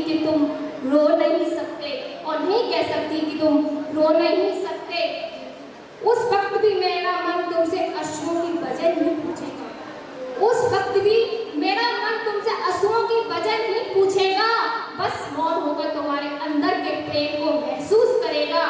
कि तुम रो नहीं सकते और नहीं कह सकती कि तुम रो नहीं सकते। उस वक्त भी मेरा मन तुमसे अश्रुओं की वजह नहीं पूछेगा। उस वक्त भी मेरा मन तुमसे आंसुओं की वजह नहीं पूछेगा। बस मौन होकर तुम्हारे अंदर के प्रेम को महसूस करेगा।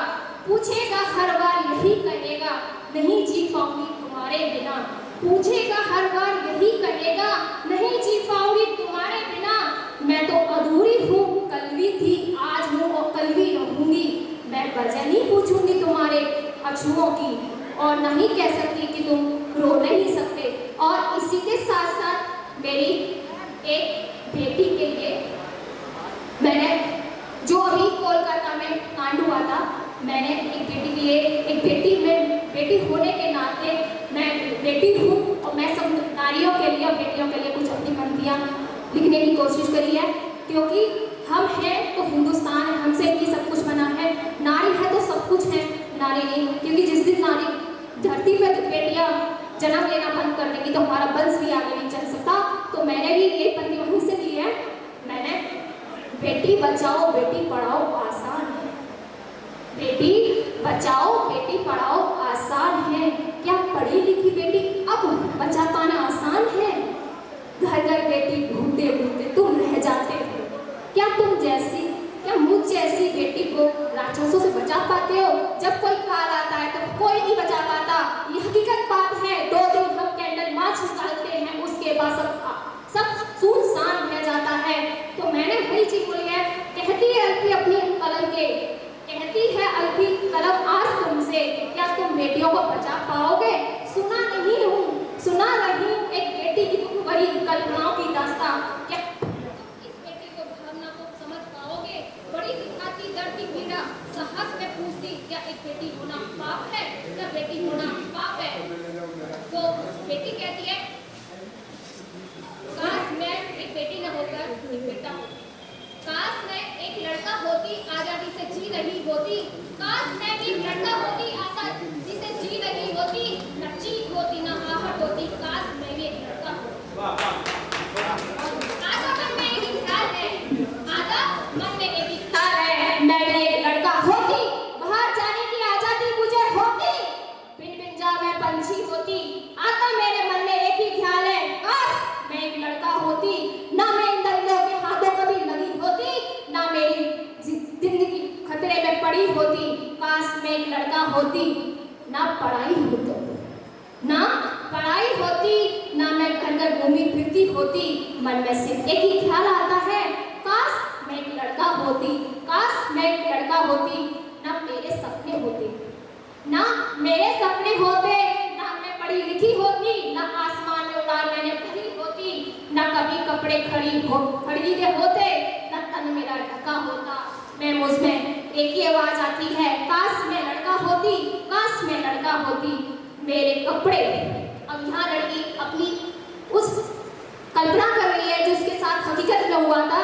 पूछेगा हर बार यही कहेगा, नहीं जी पाऊंगी तुम्हारे बिना। पूछेगा हर बार यही कहेगा, नहीं जी पाऊंगी तुम्हारे बिना। मैं तो अधूरी हूँ, कल भी थी आज हूँ और कल भी रहूंगी। मैं वजह नहीं पूछूंगी तुम्हारे आंसुओं की और नहीं कह सकती कि तुम रो नहीं सकते। और इसी के साथ साथ मेरी एक बेटी के लिए मैंने, जो अभी कोलकाता में कांड हुआ था, मैंने एक बेटी के लिए, एक बेटी होने के नाते मैं बेटी हूँ और मैं सब नारियों के लिए, बेटियों के लिए कुछ अपनी पंक्तियाँ लिखने की कोशिश करी है। क्योंकि हम हैं तो हिंदुस्तान है, हमसे ही सब कुछ बना है। नारी है तो सब कुछ है, नारी नहीं। क्योंकि जिस दिन नारी धरती पर बेटियां जन्म लेना बंद कर देगी तो हमारा वंश भी आगे नहीं चल सकता। तो मैंने भी ये पंक्ति वहीं से ली है। मैंने, बेटी बचाओ बेटी पढ़ाओ आसान है, बेटी बचाओ बेटी पढ़ाओ आसान है। क्या पढ़ी लिखी बेटी अब बचा पाना आसान है? घर घर बेटी ढूंढते ढूंढते तुम रह जाते हो। क्या तुम जैसी, क्या मुझ जैसी बेटी को राक्षसों से बचा पाते हो? जब कोई काल आता है तो कोई नहीं बचा पाता, ये हकीकत बात है। 2 दिन हम कैंडल मार्च निकालते हैं, उसके बाद सब सुनसान रह जाता है। तो मैंने वही चीज बोली है। कहती है अल्फी अपनी कलम के, कहती है अल्फी कलम आज तुमसे, क्या तुम बेटियों को बचा पाओगे? सुना नहीं हूँ, सुना नहीं एक बेटी की तुम बड़ी कल्पनाओं की दास्तां। क्या इस बेटी को भावना को समझ पाओगे? बड़ी दिखाती दर्द की पीड़ा साहस में पूछती, क्या एक बेटी होना पाप है? क्या बेटी होना पाप है? तो बेटी कहती है, काश मैं एक बेटी न होकर एक बेटा होती, काश मैं एक लड़का होती आजादी से जी रही होती, काश मैं भी लड़का होती आजादी से जी रही होती, न चीख होती न आहट होती, काश मैं भी एक लड़का होती। आजा मन में एक ही ख्याल है, आजा मन में एक ही ख्याल है, मैं भी एक लड़का होती, बाहर जाने की आजादी मुझे होती, बिन बिन जा मैं पंछी होती। आता मेरे मन में एक ही ख्याल है, काश मैं एक लड़का होती, ना मैं इन दरिंदों के हाथों कभी लगी होती, ना मेरी जिंदगी खतरे में पड़ी होती। काश मैं एक लड़का होती, ना पढ़ाई होती, ना पढ़ाई होती, ना मैं घर घर घूमी फिरती होती। मन में सिर्फ एक ही ख्याल आता है, काश मैं एक लड़का होती, काश मैं एक लड़का होती। ना मेरे सपने होते, ना मेरे सपने होते, ना मैं पढ़ी लिखी होती, ना आसमान में उड़ान मैंने भरी होती, ना कभी कपड़े खरीदे होते, ना तन मेरा ढका होता। मैं मुझमें एक ही आवाज आती है, काश मैं लड़का होती, काश मैं लड़का होती। मेरे कपड़े, अब यहाँ लड़की अपनी उस कल्पना कर रही है जो उसके साथ हकीकत में हुआ था।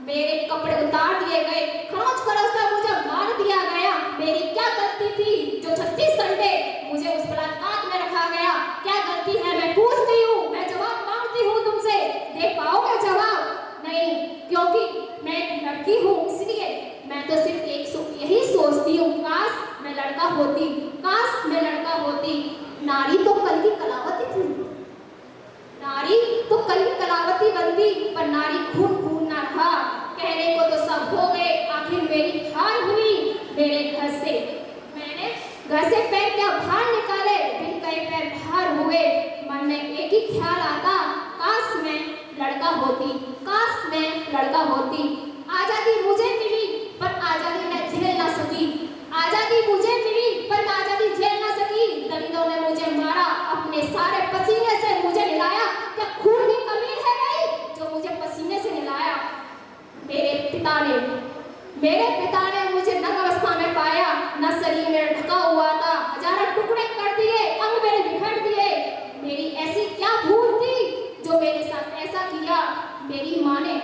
मेरे कपड़े उतार दिए गए, खरोंच कर मुझे मार दिया गया। मेरी क्या गलती थी जो 36 घंटे मुझे उस बलात्कार में रखा गया? क्या गलती है मैं पूछती हूँ, मैं जवाब मांगती हूँ तुमसे, दे पाओगे जवाब? नहीं, क्योंकि मैं एक लड़की हूँ इसलिए मैं तो सिर्फ यही सोचती हूँ, काश मैं लड़का होती, काश मैं लड़का होती। नारी तो कल की कलावती थी, नारी तो कल की कलावती बनती, पर नारी खून खून ना रहा। कहने को तो सब हो गए, आखिर मेरी हार हुई। मेरे घर से मैंने घर से पैर क्या बाहर निकाले, बिन कहे पैर बाहर हुए। मन में एक ही ख्याल आता, काश मैं लड़का होती, काश मैं लड़का होती। आजादी मुझे मिली पर आजादी मैं झेल ना सकी, आजादी मुझे मिली पर मैं आजादी झेल ना सकी। दरिंदों ने मुझे मारा, अपने सारे पसीने से मुझे नहलाया। क्या खून की कमी है गई जो मुझे पसीने से नहलाया? मेरे पिता ने मुझे नग्न अवस्था में पाया, न शरीर मेरा ढका हुआ था, हजारों टुकड़े कर दिए, अंग मेरे बिखर दिए। मेरी ऐसी क्या भूल थी जो मेरे साथ ऐसा किया? मेरी माँ ने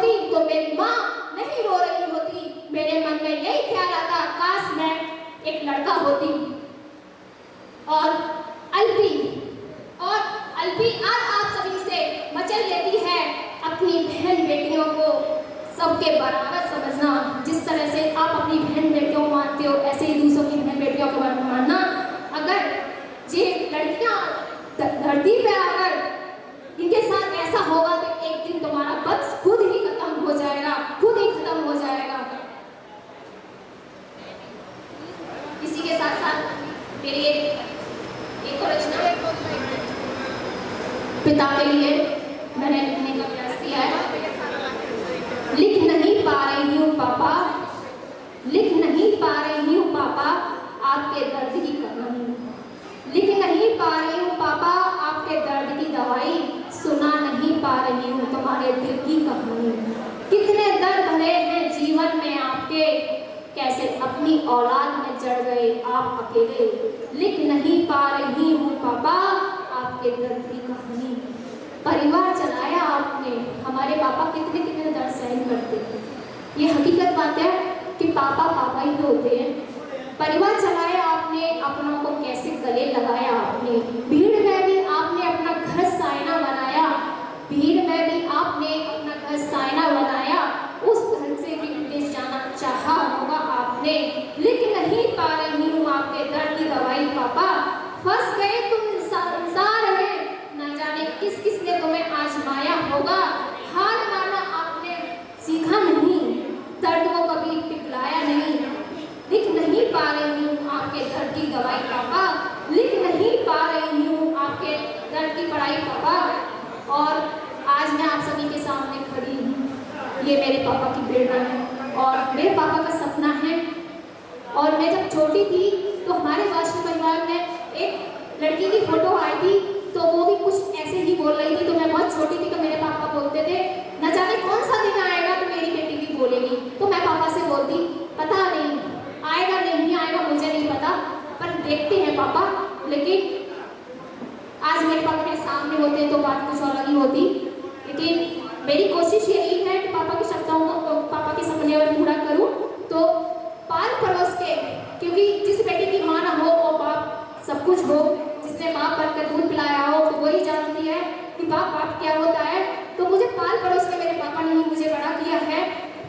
होती तो मेरी माँ नहीं रो रही होती। मेरे मन में यही ख्याल आता, काश मैं एक लड़का होती। और अल्पी आज आप सभी से मचल लेती है अपनी बहन बेटियों को सबके बराबर समझना। जिस तरह से आप अपनी बहन बेटियों को मानते हो, ऐसे ही दूसरों की बहन बेटियों को मानना। अगर ये लड़कियां धरती पे अगर इनके साथ ऐसा होगा तो एक दिन तुम्हारा वंश खुद ही खत्म हो जाएगा, खुद ही खत्म हो जाएगा। इसी के साथ साथ मेरी एक और रचना पिता के लिए मैंने लिखने का प्रयास किया है। लिख नहीं पा रही हूँ पापा, लिख नहीं पा रही हूँ पापा आपके दर्द की कहानी, लिख नहीं पा रही हूँ पापा आपके दर्द की दवाई, सुना नहीं पा रही हूँ तुम्हारे दिल की कहानी। कितने दर्द भरे हैं जीवन में आपके, कैसे अपनी औलाद में जड़ गए आप अकेले, लिख नहीं पा रही हूँ पापा आपके दर्द की कहानी। परिवार चलाया आपने, हमारे पापा कितने कितने दर्द सहन करते हैं। ये हकीकत बात है कि पापा पापा ही तो होते हैं। परिवार चलाया आपने, अपनों को कैसे गले लगाया आपने। भीड़ में भी आपने अपना घर साइना बनाया, भीड़ में भी आपने अपना घर साइना बनाया। उस घर से भी विदेश जाना चाहा होगा आपने, लिख नहीं पा रही हूँ आपके दर्द की दवाई पापा। फंस गए तुम संसार में, न जाने किस किस ने तुम्हें आजमाया होगा। हार माना आपने सीखा नहीं, दर्द को कभी पिघलाया नहीं। लिख नहीं पा रही हूँ आपके दर्द की दवाई पापा, लिख नहीं पा रही हूँ आपके दर्द की पढ़ाई पापा। और आज मैं आप सभी के सामने खड़ी हूँ, ये मेरे पापा की प्रेरणा है और मेरे पापा का सपना है। और मैं जब छोटी थी तो हमारे वास्तु परिवार में एक लड़की की फोटो आई थी, तो वो भी कुछ ऐसे ही बोल रही थी। तो मैं बहुत छोटी थी तो मेरे पापा बोलते थे, न जाने कौन सा दिन आएगा तो मेरी बेटी भी बोलेगी। तो मैं पापा से बोलती, पता नहीं आएगा नहीं आएगा मुझे नहीं पता, पर देखते हैं पापा। लेकिन आज मेरे पापा के सामने होते तो बात कुछ अलग ही होती। लेकिन मेरी कोशिश यही है कि पापा के शब्दों को, पापा के सपने और पूरा करूं। तो पाल पड़ोस के, क्योंकि जिस बेटी की माँ ना हो वो बाप सब कुछ हो, जिसने बाप बनकर दूध पिलाया हो तो वही जानती है कि बाप क्या होता है। तो मुझे पाल पड़ोस के मेरे पापा ने ही मुझे बड़ा किया है।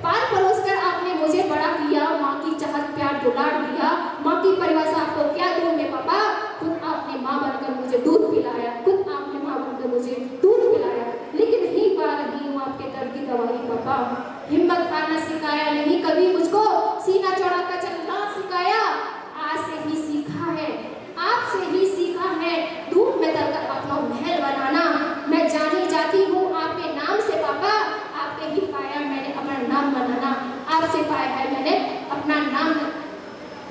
पाल पड़ोस कर आपने मुझे बड़ा किया, माँ की चाहत प्यार दुलार दिया। माँ की परिभाषा आपको क्या दूं मैं पापा, खुद आपने माँ बनकर मुझे दूध पिलाया, खुद आपने माँ बनकर मुझे दूध पिलाया। लेकिन नहीं पा रही हूँ आपके दर्द की दवाई पापा। हिम्मत आना सिखाया नहीं कभी मुझको, सीना चौड़ा कर चलना सिखाया। आज से ही सीखा है, आपसे ही सीखा है, धूप में दलकर अपना महल बनाना। मैं जानी जाती हूँ आपके नाम से पापा, आपके ही पाया मैंने अपना नाम बनाना। आपसे पाया है मैंने अपना नाम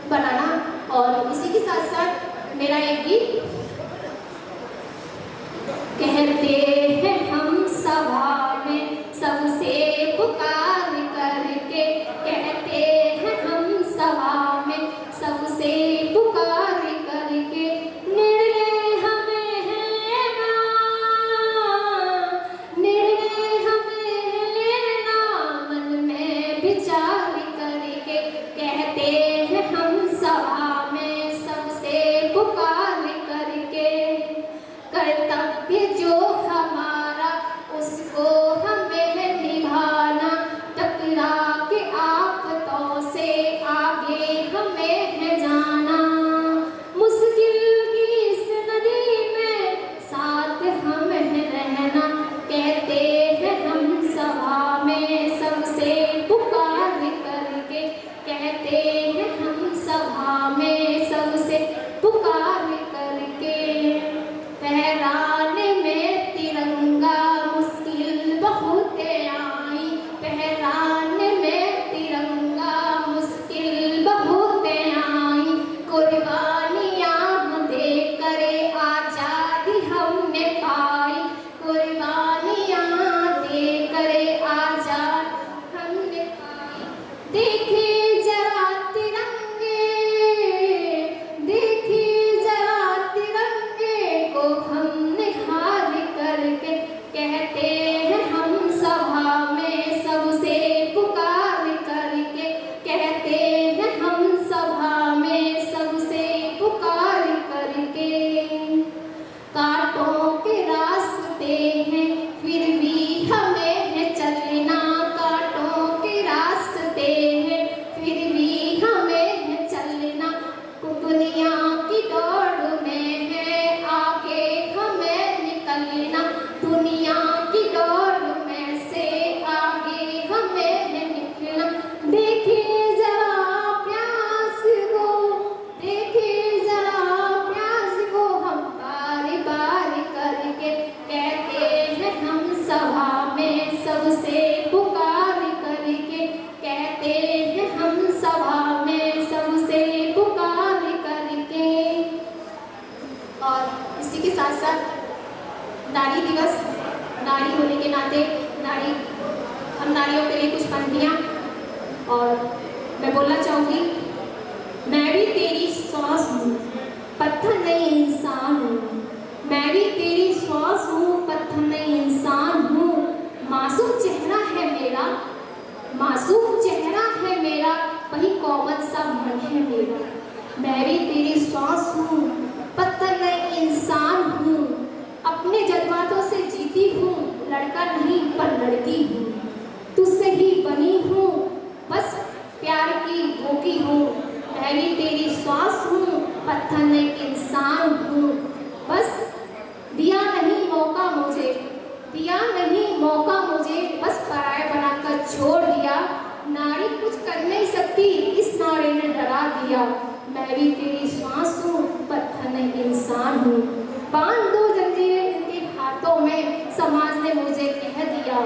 बनाना। और इसी के साथ साथ मेरा एक गीत, कहते हैं हम सभा में सबसे पुकार करके, कहते हैं हम सभा में सबसे पुकार करके, निर्णय हमें है ना, निर्णय हमें लेना मन में विचार करके। कहते हैं हम सभा में सबसे पुकार करके, कर्तव्य जो हमारा उसको हमें निभाना, टकरा के आफतों से आगे हमें है जाना। मुश्किल की इस नदी में साथ हमें रहना, कहते हैं हम सभा में सबसे पुकार करके, कहते हैं हम सभा में सबसे पुकार करके। फहराने में तिरंगा मुश्किल बहुत आई, फहराने में तिरंगा मुश्किल बहुत आई। कुर्बानियाँ दे करे आजादी हमने पाई, कुर्बानियाँ दे करे आजाद हमने पाई। देखे जरा तालियों के लिए कुछ पंक्तियाँ। और मैं बोलना चाहूँगी, मैं भी तेरी सांस हूँ, पत्थर नहीं इंसान हूँ। मैं भी तेरी सांस हूँ, पत्थर नहीं इंसान हूँ। मासूम चेहरा है मेरा, मासूम चेहरा है मेरा, वही कॉमन सा मन है मेरा। मैं भी तेरी सांस हूँ, पत्थर नहीं इंसान हूँ। अपने जज्बातों से जीती हूँ, लड़का नहीं पर लड़की हूँ। तुझसे ही बनी हूँ, बस प्यार की भूखी हूँ। मैं भी तेरी सांस हूँ, पत्थर नहीं इंसान हूँ। बस दिया नहीं मौका मुझे, दिया नहीं मौका मुझे, बस पराया बनाकर छोड़ दिया। नारी कुछ कर नहीं सकती, इस नारी ने डरा दिया। मैं भी तेरी सांस हूँ, पत्थर नहीं इंसान हूँ। बांध दो जंजीरें इनके हाथों में, समाज ने मुझे कह दिया।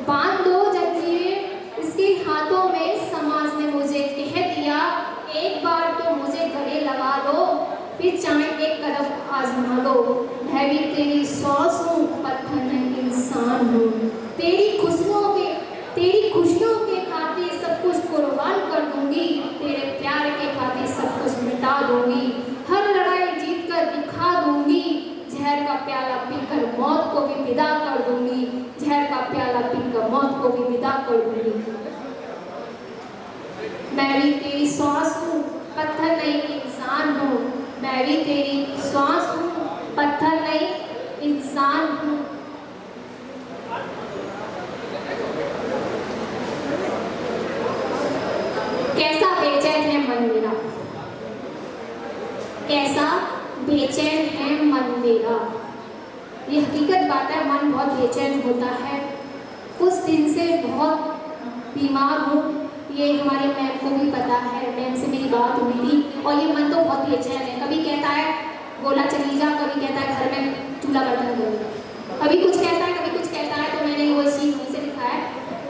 बांध दो जंजीरें इसके हाथों में, समाज ने मुझे कह दिया। एक बार तो मुझे गले लगा दो, फिर चाहे एक कदम आजमा लो। मैं भी तेरी सांस हूँ, पत्थर नहीं इंसान हूँ। तेरी खुशियों के खातिर सब कुछ कुर्बान कर दूंगी। तेरे प्यार के खातिर सब कुछ मिटा दूंगी। हर लड़ाई जीत कर दिखा दूंगी। जहर का प्याला पीकर मौत को भी विदा कर दूंगी। जहर का प्याला पीकर मौत को भी विदा कर दूंगी। मैं भी तेरी सांस हूँ, पत्थर नहीं इंसान हूँ। मैं भी तेरी सांस हूँ, पत्थर नहीं इंसान हूँ। कैसा बेचैन है मन मेरा, कैसा बेचैन है मन मेरा। ये हकीकत बात है, मन बहुत बेचैन होता है। कुछ दिन से बहुत बीमार हूँ, ये हमारे मैम को भी पता है। मैम से मेरी बात हुई थी और ये मन तो बहुत बेचैन है। कभी कहता है गोला चली जा, कभी कहता है घर में चूल्हा बर्तन करो, कभी कुछ कहता है, कभी कुछ कहता है। तो मैंने वो चीज़ उनसे लिखा है,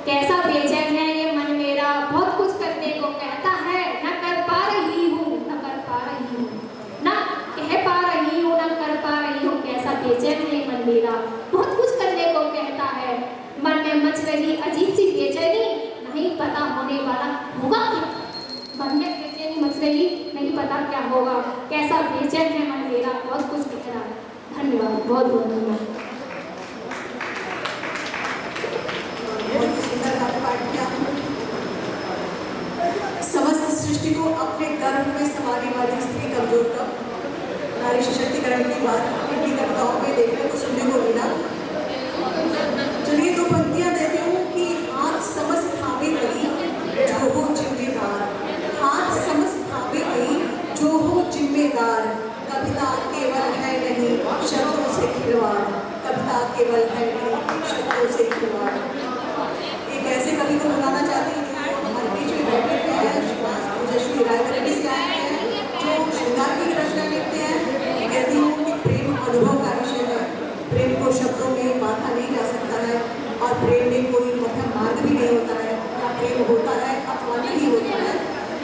कैसा बेचैन है ये मन मेरा, बहुत कुछ करने को कहता है, न कर पा रही हूँ, न कर पा रही हूँ, न कह पा रही हूँ, न कर पा रही हूँ। कैसा बेचैन है मन मेरा, बहुत कुछ करने को कहता है, मन में मच रही अजीब सी बेचैनी, नहीं पता होने वाला होगा क्या। मन में बेचैनी मच रही, नहीं पता क्या होगा। कैसा बेचैन है मन मेरा, बहुत कुछ कह रहा है। धन्यवाद, बहुत बहुत धन्यवाद। समस्त सृष्टि को अपने गर्भ में समाने वाली स्त्री कमजोर कब, नारी सशक्तिकरण की बात इनकी कविताओं में देखने को सुनने को मिला। चलिए दो पंक्तियां देती हूँ कि हाथ समझ थामे गई जो हो जिम्मेदार, हाथ समझ थामे गई जो हो जिम्मेदार। कविता केवल है नहीं शब्दों से खिलवाड़, कविता केवल है नहीं शब्दों से खिलवाड़। एक ऐसे कवि को बुलाना चाहती हूँ हमारे बीच में बैठे हुए हैं, श्री रायबरेली से आए हैं, जो श्रृंगार की रचना लिखते हैं। कहती हूँ कि प्रेम अनुभव का विषय है, प्रेम को शब्दों में बांधा नहीं जा सकता है, और प्रेम में कोई मध्यम मार्ग भी नहीं होता है, या प्रेम होता है अथवा नहीं होता है।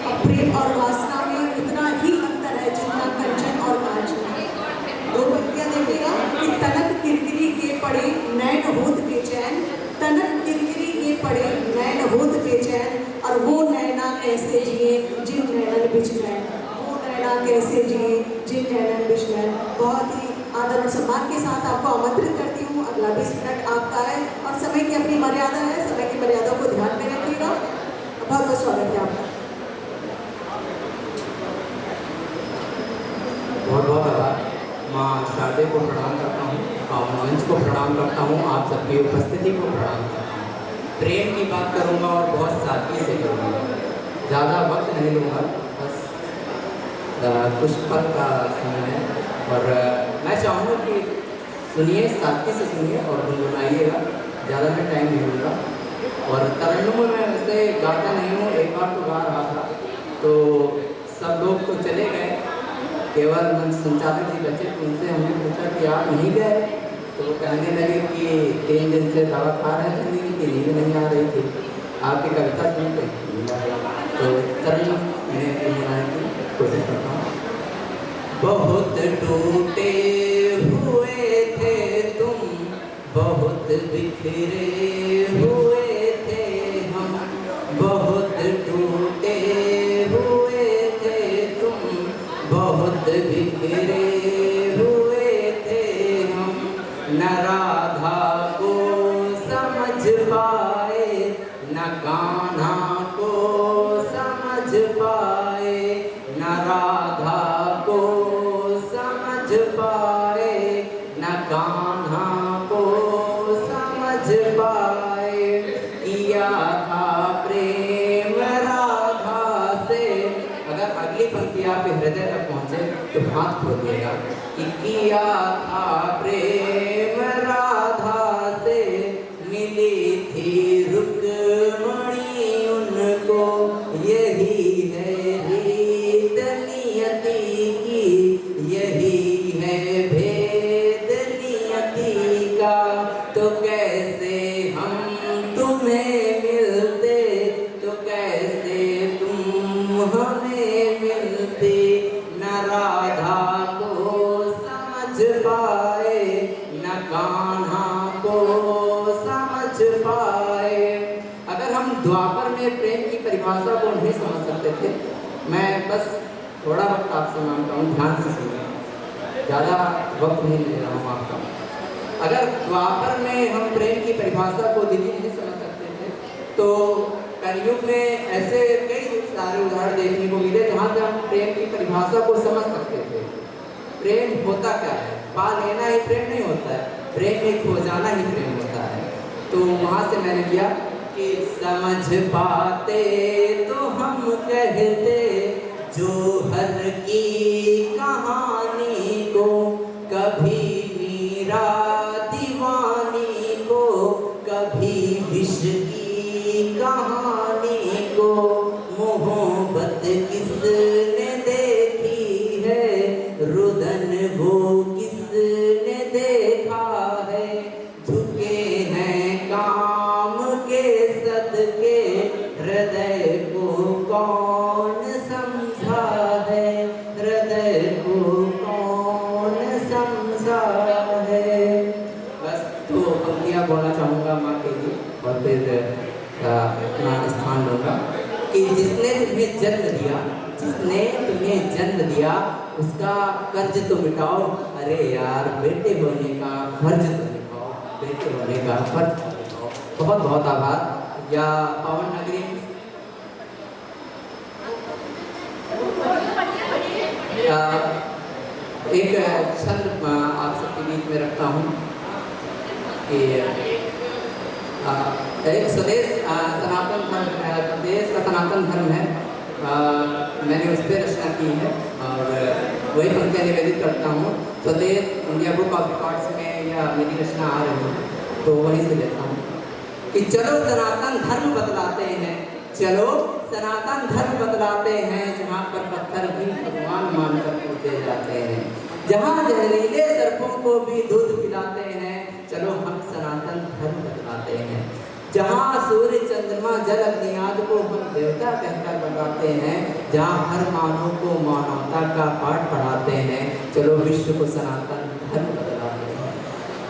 और प्रेम और वासना में उतना ही अंतर है जितना कंचन और कांच में। दो पंक्तियां देखिएगा कि तनक किरकिरी ये पड़े नैन होत बेचैन, तनक किरकिरी ये पड़े नैन होत बेचैन, और वो नैना कैसे जिए जिन नैनन बिछ जाए, वो नैना कैसे जिए जिन नैनन बिछ जाए। बहुत ही आदर और सम्मान के साथ आपको आमंत्रित करती हूँ। अगला 20 मिनट आपका है और समय की अपनी मर्यादा है, समय की मर्यादा को ध्यान में रखिएगा। बहुत बहुत स्वागत है आपका। बहुत बहुत आभार। माँ शारदे को प्रणाम करता हूँ और मंच को प्रणाम करता हूँ, आप सबकी उपस्थिति को प्रणाम करता हूँ। प्रेम की बात करूँगा और बहुत सादगी से करूँगा, ज़्यादा वक्त नहीं लूँगा, बस कुछ पल का समय है। और मैं चाहूँगा कि सुनिए, सादगी से सुनिए और गुनगुनाइएगा, ज़्यादा मैं टाइम नहीं लूँगा। और तरन्नुम में वैसे गाता नहीं हूँ, एक बार तो गा रहा था तो सब लोग तो चले गए, केवल मंच संचालक जी बचे। उनसे हमने पूछा कि आप नहीं गए, तो वो कहने लगे कि 3 दिन से दवा खा रहे थे, नींद नहीं आ रही थी, आपकी कविता सुन के नींद आ गई। तो तरन्नुम मैं गुनगुनाने की कोशिश करता हूँ। बहुत टूटे हुए थे तुम, बहुत बिखरे हुए न कान्हा को समझ पाए, न राधा को समझ पाए, न कान्हा को समझ पाए। किया था प्रेम राधा से, अगर अगली पंक्ति आपके हृदय तक पहुंचे तो हाथ खोलिएगा कि किया था प्रेम राधा से, मिली थी रुक्मणी उनको, यही है रीत नियति की, यही है भेद नियति का। तो कैसे हम तुम्हें मिलते, तो कैसे तुम हमें मिलते, न राधा को समझ पाए, न कान्हा को समझ पाए। अगर हम द्वापर में प्रेम की परिभाषा को नहीं समझ सकते थे, मैं बस थोड़ा वक्त आपसे मांगता हूँ, ध्यान से सुनिए, ज़्यादा वक्त नहीं ले रहा हूँ आपका। अगर द्वापर में हम प्रेम की परिभाषा को दिल्ली नहीं समझ सकते थे, तो कलयुग में ऐसे कई सारे उदाहरण देखने को मिले जहाँ से हम प्रेम की परिभाषा को समझ सकते थे। प्रेम होता क्या है? पा लेना ही प्रेम नहीं होता है, प्रेम में खो जाना ही प्रेम होता है। तो वहाँ से मैंने किया कि समझ पाते तो हम कहते जो हर की कहानी को, कभी मीरा दीवानी को, कभी विश्व की कहानी को। मोहब्बत किसने देखी है, रुदन वो किसने देखा है, झुके हैं काम के सदके, हृदय को कौन समझा है, हृदय को कौन समझा है। बस तो पंक्तियाँ बोलना चाहूँगा माँ के लिए और फिर अपना स्थान लूँगा कि जिसने तुम्हें जन्म दिया, जिसने तुम्हें जन्म दिया, उसका कर्ज तो मिटाओ। अरे यार, बेटे होने का फर्ज तो निभाओ, बेटे होने का फर्ज तो निभाओ। बहुत बहुत आभार। या पावन नगरी एक छंद आप सबके बीच में रखता हूँ कि एक स्वदेश सनातन धर्म, देश का सनातन धर्म है, मैंने उस पर रचना की है और वही पंक्तियाँ निवेदित करता हूँ। स्वदेश इंडिया बुक ऑफ रिकॉर्ड्स में यह मेरी रचना आ रही है, तो वहीं से लेता हूँ कि चलो सनातन धर्म बतलाते हैं, चलो सनातन धर्म बतलाते हैं, जहाँ पर पत्थर भी भगवान मानकर पूजे जाते हैं, जहाँ जहरीले सर्पों को भी दूध पिलाते हैं, चलो हम सनातन धर्म बतलाते हैं, जहाँ सूर्य चंद्रमा जल अग्नि आदि को हम देवता कहकर बताते हैं, जहाँ हर मानव को मानवता का पाठ पढ़ाते हैं, चलो विश्व को सनातन धर्म बतलाते हैं,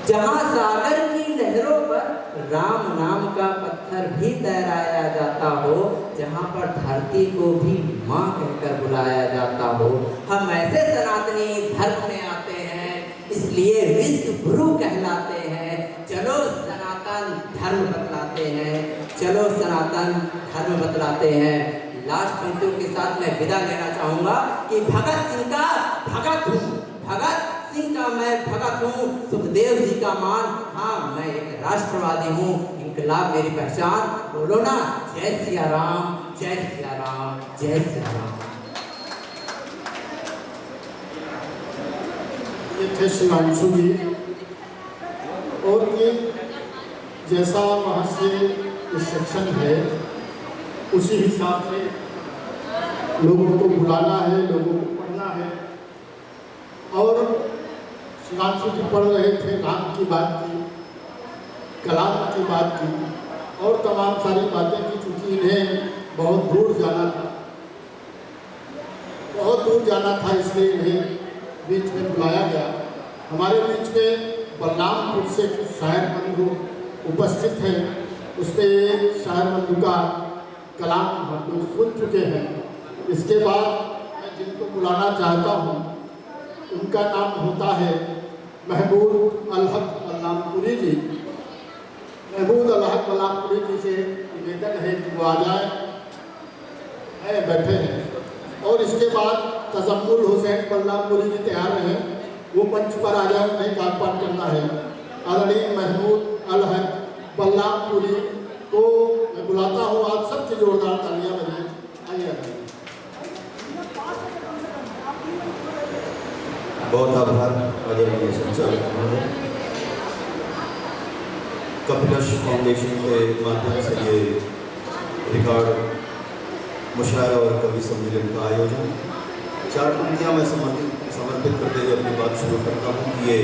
जहाँ सागर की लहरों पर राम नाम का पत्थर भी तैराया जाता हो, जहाँ पर धरती को भी माँ कहकर बुलाया जाता हो। हम ऐसे सनातनी धर्म में आते हैं, इसलिए विश्व गुरु कहलाते हैं। चलो सनातन धर्म बतलाते हैं, चलो सनातन धर्म बतलाते हैं। लास्ट पंक्तियों के साथ मैं विदा लेना चाहूँगा कि भगत सिंह का भगत हूँ, भगत सिंह का मैं भगत हूँ, सुखदेव जी का मान, हाँ मैं एक राष्ट्रवादी हूँ, इनकलाब मेरी पहचान। बोलो ना, जय सिया राम, जय सिया राम, जय सिया राम। ये थे शिवांशु जी, और ये जैसा वहाँ से इंस्ट्रक्शन है उसी हिसाब से लोगों को बुलाना है, लोगों को पढ़ना है। और शिवांशु जी पढ़ रहे थे, राम की बात की, कलाम की बात की और तमाम सारी बातें की। चूँकि इन्हें बहुत दूर जाना था, बहुत दूर जाना था, इसलिए इन्हें बीच में बुलाया गया। हमारे बीच में बलरामपुर से कुछ शायर बंधु उपस्थित हैं, उसमें शायर बंधु का कलाम हम लोग सुन चुके हैं। इसके बाद मैं जिनको बुलाना चाहता हूँ उनका नाम होता है महबूब अलहक बलरामपुरी जी। महबूब अलहक बलरामपुरी जी से निवेदन है आ जाए, बैठे हैं। और इसके बाद तजम्मुल हुसैन बल्लामपुरी जी तैयार हैं, वो मंच पर आ जाए, उन्हें गान करना है। आदरणीय महमूद अल हक बल्लामपुरी को मैं बुलाता हूँ, आप सबसे जोरदार तालियां बजाएं। आइए। बहुत आभार आदरणीय संचालक महोदय। कपिलश फाउंडेशन के माध्यम से ये रिकॉर्ड मुशायरा और कवि सम्मेलन का आयोजन 4 पंक्तियाँ मैं समर्पित करते हुए अपनी बात शुरू करता हूँ कि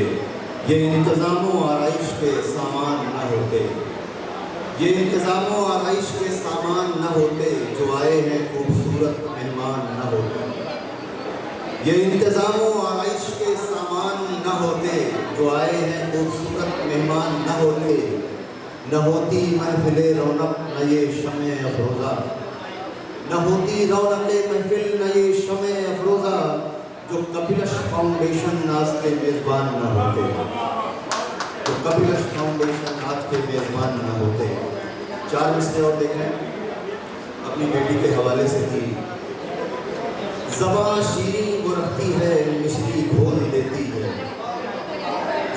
ये इंतज़ामों आराइश के सामान न होते, ये इंतज़ामों आराइश के सामान न होते, जो आए हैं खूबसूरत मेहमान न होते। ये इंतज़ामों आराइश के सामान न होते, जो आए हैं खूबसूरत मेहमान न होते, न होती महफिले रौनक न ये शमे अफरोज़ा, न होती रौनक महफिल न ये शमे अफरोज़ा, जो कपिलश फाउंडेशन आज के मेज़बान न होते, तो कपिलश फाउंडेशन आज के मेज़बान न होते। 4 मिसरे और देख रहे हैं अपनी बेटी के हवाले से थी। ज़बां शीरीं वो रखती है, मिश्री घोल देती है,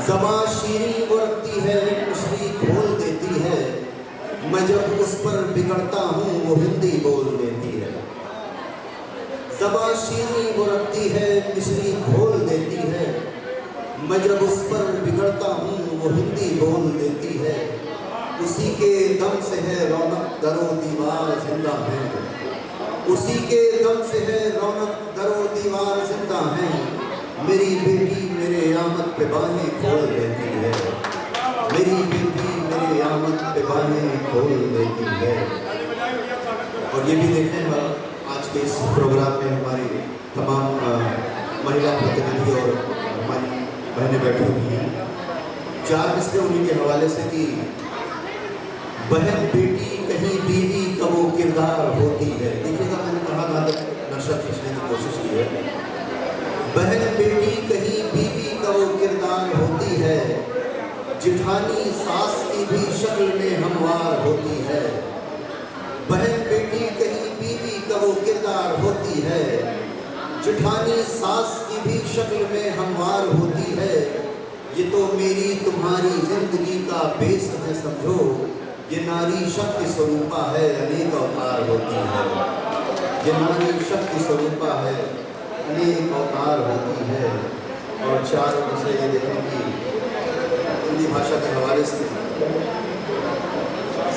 ज़बां शीरीं वो रखती है, मिश्री घोल देती है, मैं जब उस पर बिगड़ता हूँ वो हिंदी बोल देती है। ज़बां शीरीं वो रखती है, मिश्री घोल देती है, मैं जब उस पर बिगड़ता हूँ वो हिंदी बोल देती है। उसी के दम से है रौनक दरो दीवार जिंदा है, उसी के दम से है रौनक दरो दीवार जिंदा है। मेरी बेटी मेरे आमद पे बाहें खोल देती है, मेरी बेटी मेरे आमद पे बाहें खोल देती है। और ये भी देखें आज के इस प्रोग्राम में हमारी तमाम महिला प्रतिनिधि और हमारी बहनें बैठी हुई हैं। 4 मिसरे उन्हीं के हवाले से कि बहन बेटी कहीं बीवी का वो किरदार होती है। देखिएगा मैंने कहा नक्शा खींचने की कोशिश की है। बहन बेटी कहीं बीवी का वो किरदार होती है, जिठानी सास की भी शक्ल में हमवार होती है। बहन बेटी कहीं बीवी का वो किरदार होती है, जिठानी सास की भी शक्ल में हमवार होती है। ये तो मेरी तुम्हारी जिंदगी का बेस है समझो, ये नारी शक्ति स्वरूपा है अनेक अवतार होती है, ये नारी शक्ति स्वरूपा है अनेक अवतार होती है। और 4 से ये देखेंगे हिंदी भाषा के हवाले से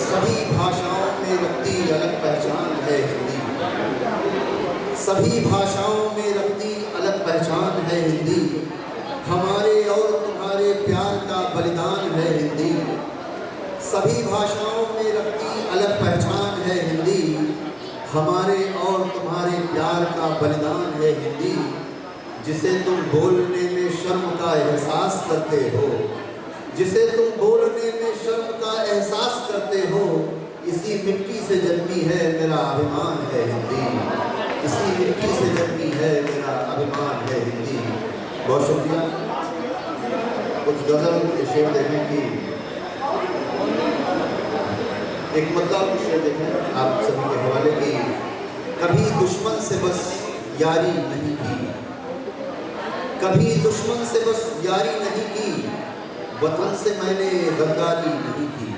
सभी भाषाओं में रखती अलग पहचान है हिंदी, सभी भाषाओं में रखती अलग पहचान है हिंदी। हमारे और तुम्हारे प्यार का बलिदान है हिंदी, सभी भाषाओं में रखती अलग पहचान है हिंदी। हमारे और तुम्हारे प्यार का बलिदान है हिंदी। जिसे तुम बोलने में शर्म का एहसास करते हो, जिसे तुम बोलने में शर्म का एहसास करते हो, इसी मिट्टी से जन्मी है मेरा अभिमान है हिंदी, इसी मिट्टी से जन्मी है मेरा अभिमान है हिंदी। बहुत शुक्रिया। कुछ गज़ल के शेर देखें कि एक मतलब शेर देखें आप सभी के हवाले की। कभी दुश्मन से बस यारी नहीं की, कभी दुश्मन से बस यारी नहीं की, वतन से मैंने गद्दारी नहीं की।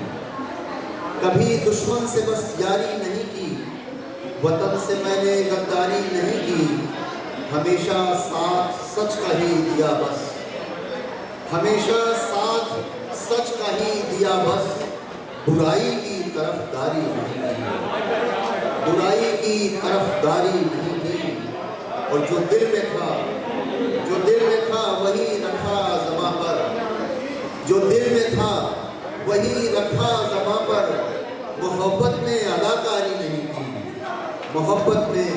कभी दुश्मन से बस यारी नहीं की, वतन से मैंने गद्दारी नहीं की। हमेशा साथ सच का ही दिया बस, हमेशा साथ सच का ही दिया बस, बुराई की तरफदारी नहीं की, बुराई की तरफदारी नहीं की। और जो दिल में था, जो दिल में था वही रखा ज़बां पर, जो दिल में था वही रखा ज़बां पर। मोहब्बत में अदाकारी नहीं की, मोहब्बत में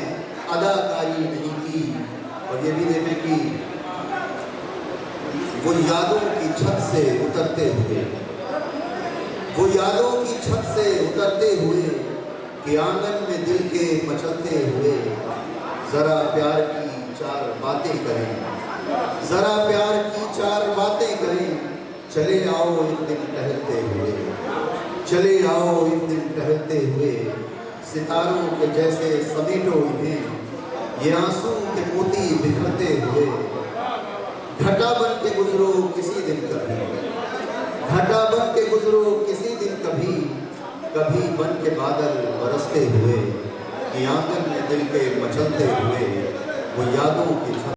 अदाकारी नहीं की। और ये भी देखें कि वो यादों की छत से उतरते हुए, वो यादों की छत से उतरते हुए, कि आंगन में दिल के मचलते हुए, ज़रा प्यार की 4 बातें करें, ज़रा प्यार की 4 बातें करें। चले आओ एक दिन टहलते हुए, चले आओ एक दिन टहलते हुए, सितारों के जैसे समेटो इन्हें, ये आंसू के मोती बिखरते हुए। घटा बन के गुजरो किसी दिन कभी, घटा बन के गुजरो किसी दिन कभी, कभी बन के बादल बरसते हुए, कि आंगन में दिल के मचलते हुए वो यादों की